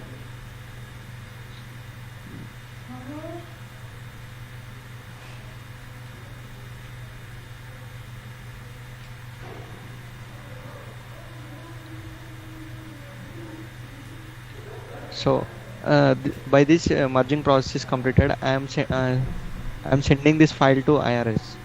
So by this merging process is completed, I am sending this file to IRS.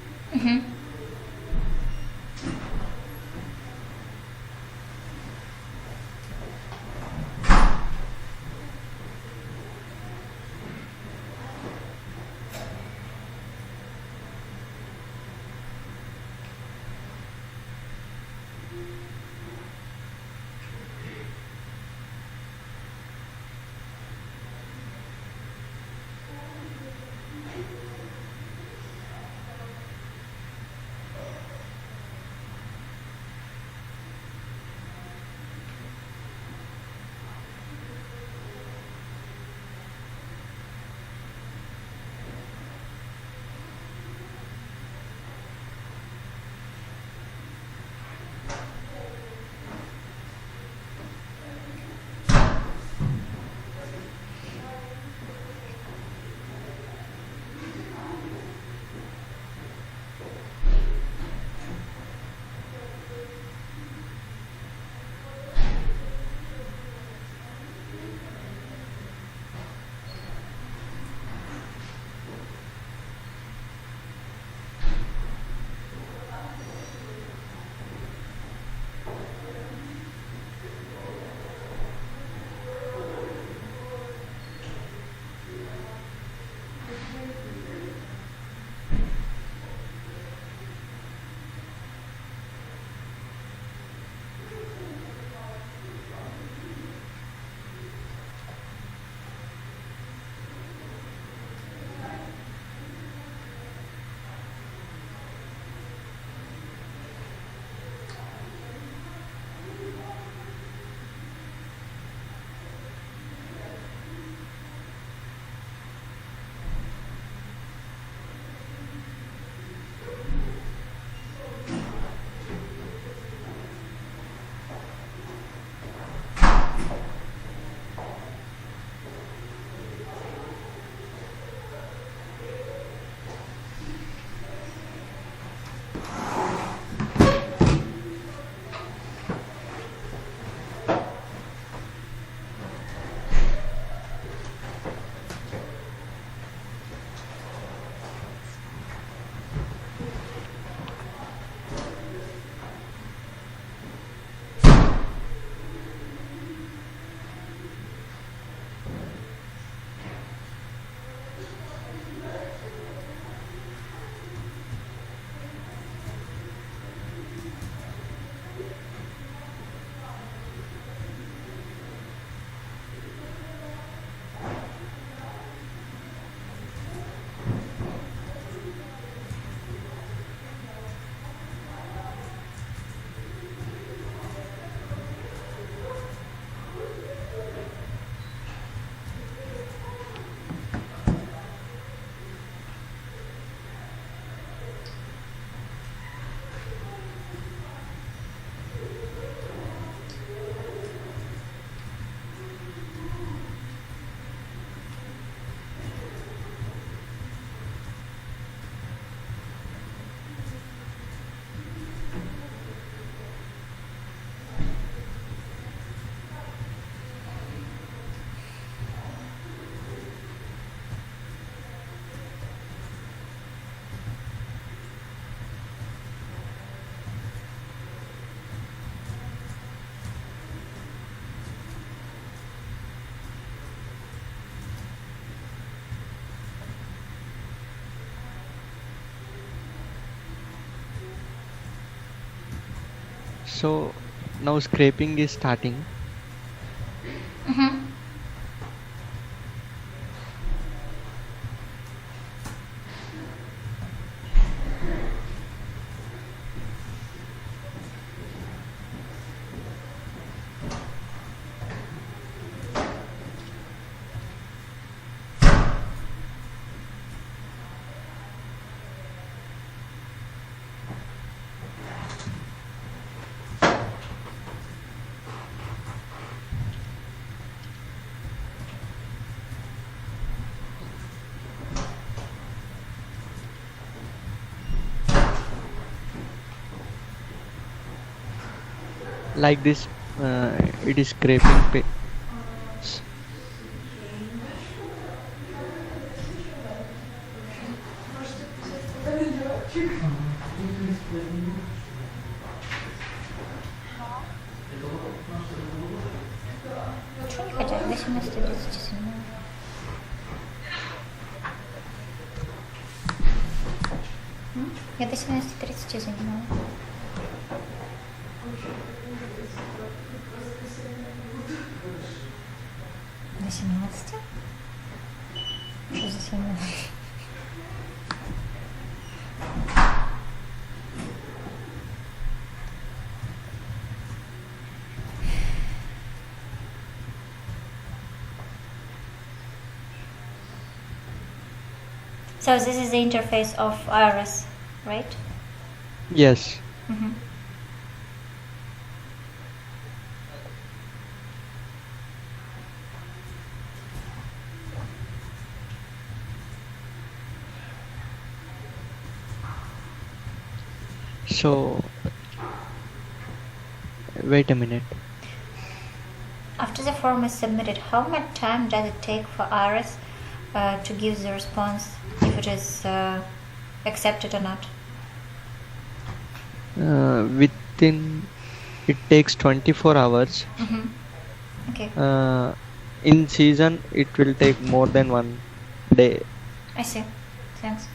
So now scraping is starting. Mm-hmm. Like this, it is scraping. Чего не хотят? 18:37. Я до 17:30 занимала. До 17? Что за 17? So this is the interface of Iris, right? Yes. Mm-hmm. So wait a minute. After the form is submitted, how much time does it take for Iris to give the response if it is accepted or not? Within it takes 24 hours. Mm-hmm. Okay, In season it will take more than 1 day. I see. Thanks.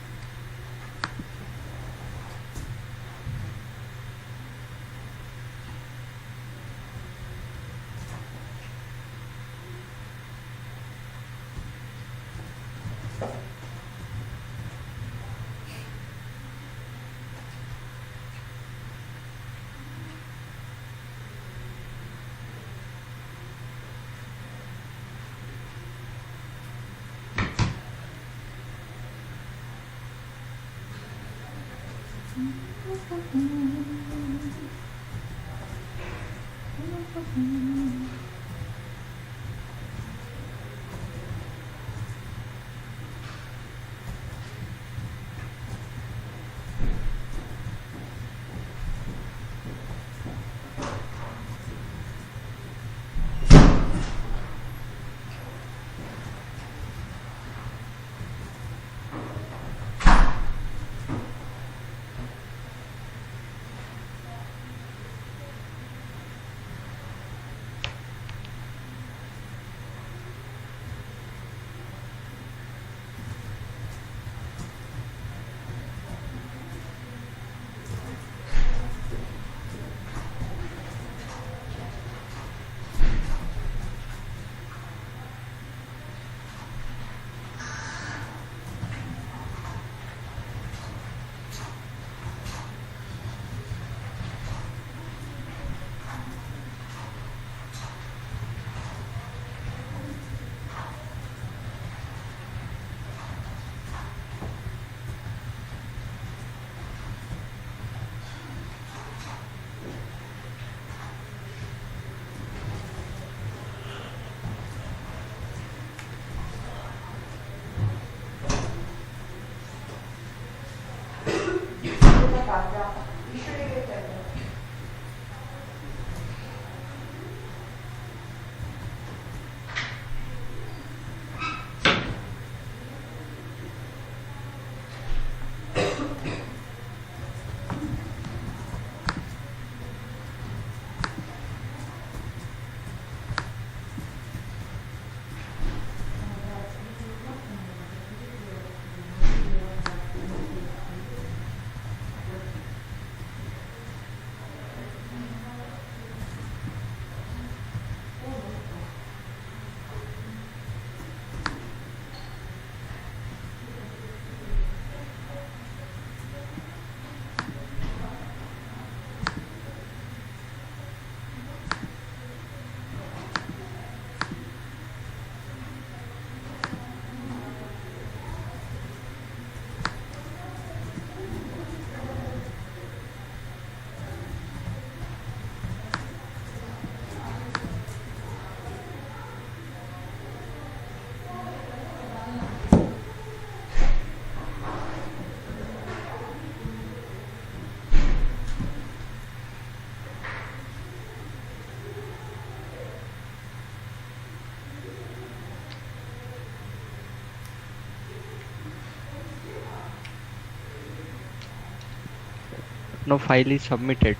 no file is submitted.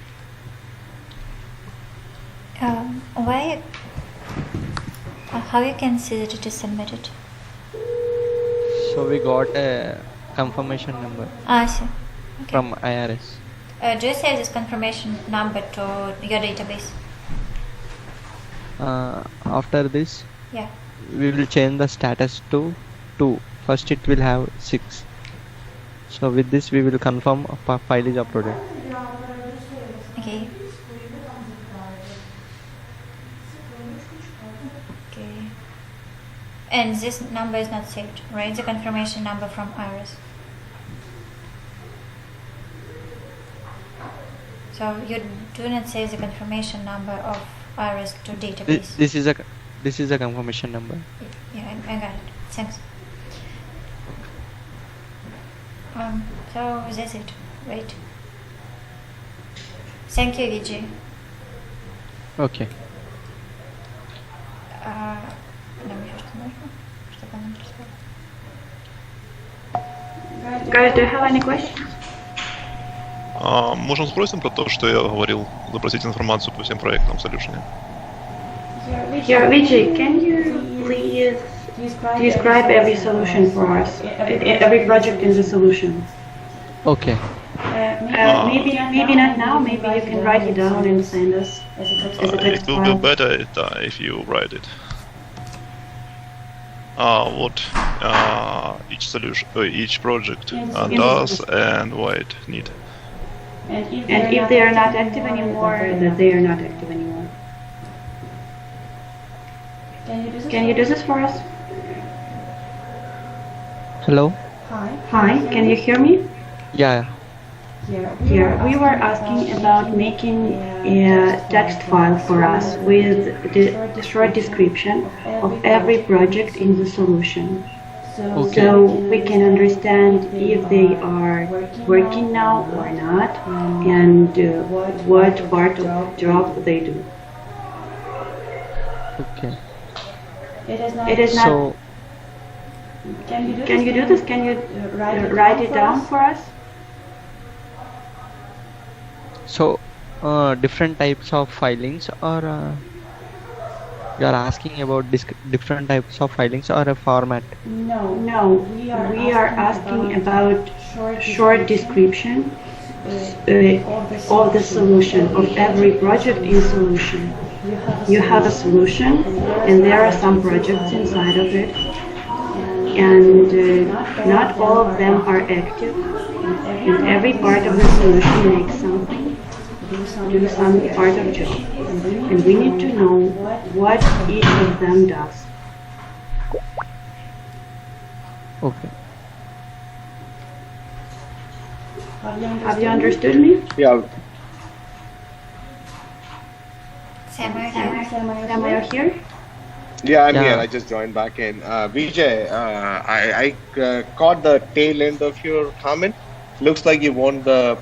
Why? How you can see that it is submitted? So we got a confirmation number I see. Okay. from IRS. Do you save this confirmation number to your database? After this, Yeah. we will change the status to 2. First it will have 6. So with this we will confirm a file is uploaded. Okay. Okay. And this number is not saved, right? The confirmation number from Iris. So you do not save the confirmation number of Iris to database. This is a confirmation number. Yeah, I got it. Thanks. So that's it, right? Thank you, Vijay. Okay. Guys, do you have any questions? Можно спросим про то, что я говорил, запросить информацию по всем проектам в Solution? Yeah, Vijay, can you please describe every solution for us? Every project in the solution. Okay. Maybe not now, maybe you can write it down and send us as a text It will be file. better if you write it. What each solution, each project does and why it need. And if they are not active anymore, that they are not active anymore. Can you do this for us? Hello? Hi, can you hear me? Yeah. Here, we were asking about making a text file for us with the short description of every project in the solution. Okay. So we can understand if they are working now or not and what part of the job they do. Okay. It is not. So Can you do this? Can you write it down for us? So, different types of filings, or you are asking about different types of filings or a format? No, we are asking about short description of the solution of every project in solution. You have a solution, and there are some projects inside of it, and not all of them are active. And every part of the solution makes something, do some part of job, and we need to know what each of them does. Okay. Have you understood me? Yeah. Sam, are you here? Am I here? Yeah, I'm Yeah. here. I just joined back in. Vijay, I caught the tail end of your comment. Looks like you want the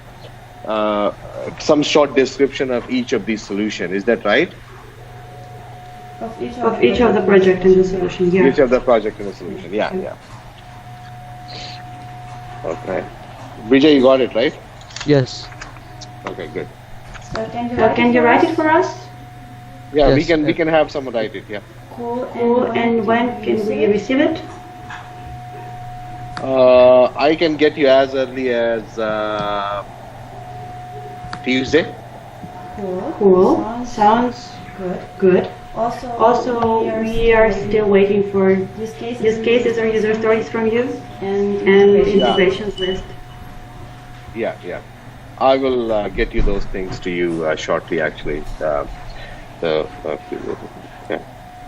some short description of each of these solutions. Is that right? Of each of the project in the solution, yeah. Each of the project in the solution. Yeah, yeah. Okay. Vijay, you got it, right? Yes. Okay, good. So can you write it for us? Yeah, Yes, we can have someone write it. Yeah. Cool. And when can we receive it? I can get you as early as Tuesday. Cool. Sounds good. Also, we are still waiting for use cases or user stories from you and the integrations list. Yeah, yeah. I will get you those things to you shortly, actually. Yeah.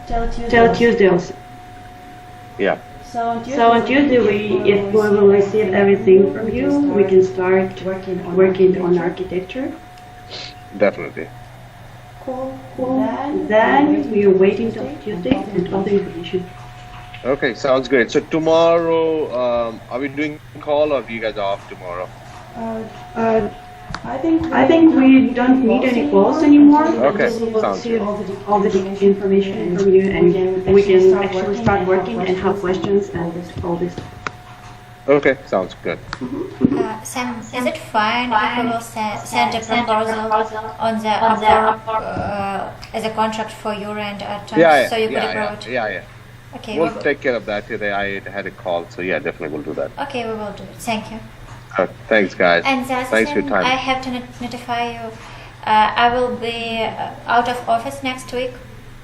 Till Tuesday also. Yeah. So on Tuesday, if we will receive everything from you, we can start working on architecture. Definitely. Cool. Then we are waiting till Tuesday and all the information. Okay, sounds great. So tomorrow, are we doing a call or are you guys off tomorrow? I think we don't need any calls anymore. Okay, We will sounds receive good. all the information from you, and we can actually start working and have questions and all this. Okay, sounds good. Sam, is it fine if we will send a proposal on the as a contract for your and terms, Yeah, so you could yeah, approve it? yeah. Okay, We'll take care of that today. I had a call, so yeah, definitely we'll do that. okay, we will do it. Thank you. Thanks, guys. And the other Thanks for thing, your time. I have to notify you. I will be out of office next week,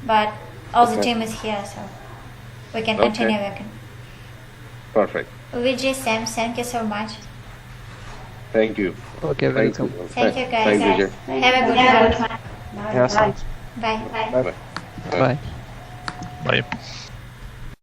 but all the Okay. team is here, so we can Okay. continue working. Perfect. Vijay, Sam, thank you so much. Thank you. Okay, Thank welcome. you. Thank you, guys. Thank you, Vijay. Have a good Yeah. one. Yes. Bye. Bye. Bye. Bye.